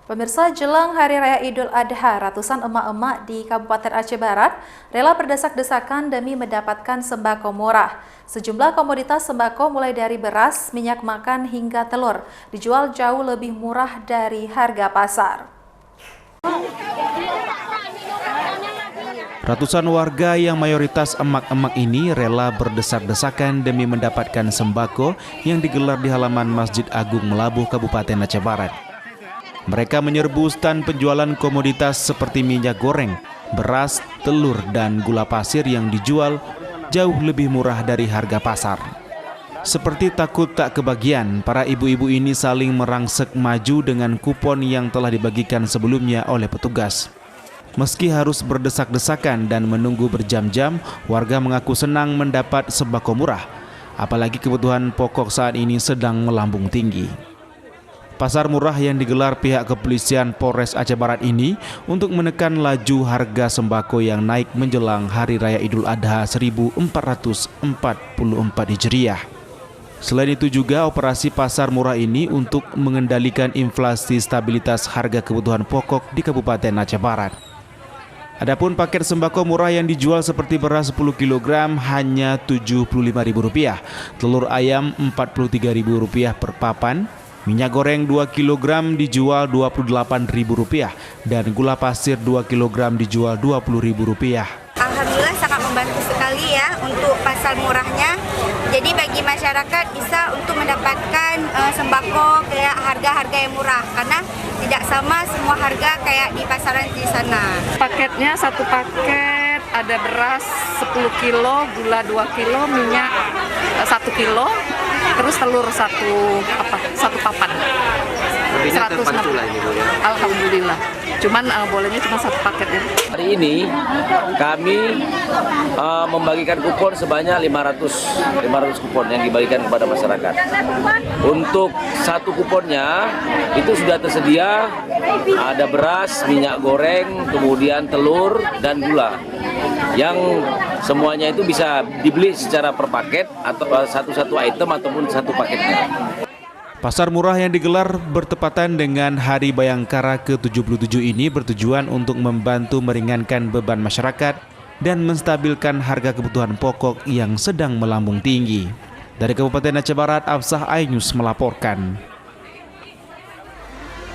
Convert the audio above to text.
Pemirsa, jelang Hari Raya Idul Adha, ratusan emak-emak di Kabupaten Aceh Barat rela berdesak-desakan demi mendapatkan sembako murah. Sejumlah komoditas sembako mulai dari beras, minyak makan hingga telur dijual jauh lebih murah dari harga pasar. Ratusan warga yang mayoritas emak-emak ini rela berdesak-desakan demi mendapatkan sembako yang digelar di halaman Masjid Agung Melabuh, Kabupaten Aceh Barat. Mereka menyerbu stan penjualan komoditas seperti minyak goreng, beras, telur, dan gula pasir yang dijual jauh lebih murah dari harga pasar. Seperti takut tak kebagian, para ibu-ibu ini saling merangsek maju dengan kupon yang telah dibagikan sebelumnya oleh petugas. Meski harus berdesak-desakan dan menunggu berjam-jam, warga mengaku senang mendapat sembako murah. Apalagi kebutuhan pokok saat ini sedang melambung tinggi. Pasar murah yang digelar pihak kepolisian Polres Aceh Barat ini untuk menekan laju harga sembako yang naik menjelang Hari Raya Idul Adha 1444 Hijriah. Selain itu juga operasi pasar murah ini untuk mengendalikan inflasi stabilitas harga kebutuhan pokok di Kabupaten Aceh Barat. Adapun paket sembako murah yang dijual seperti beras 10 kg hanya Rp75.000, telur ayam Rp43.000 per papan, minyak goreng 2 kg dijual Rp28.000 dan gula pasir 2 kg dijual Rp20.000. Alhamdulillah sangat membantu sekali ya untuk pasar murahnya. Jadi bagi masyarakat bisa untuk mendapatkan sembako kayak harga-harga yang murah karena tidak sama semua harga kayak di pasaran di sana. Paketnya satu paket ada beras 10 kilo, gula 2 kilo, minyak 1 kilo, terus telur satu papan. 160. Alhamdulillah. Cuman bolehnya cuma satu paket ya. Hari ini kami membagikan kupon sebanyak 500 kupon yang dibagikan kepada masyarakat. Untuk satu kuponnya itu sudah tersedia ada beras, minyak goreng, kemudian telur dan gula. Yang semuanya itu bisa dibeli secara per paket atau satu-satu item ataupun satu paketnya. Pasar murah yang digelar bertepatan dengan Hari Bayangkara ke-77 ini bertujuan untuk membantu meringankan beban masyarakat dan menstabilkan harga kebutuhan pokok yang sedang melambung tinggi. Dari Kabupaten Aceh Barat, Afsah Ainus melaporkan.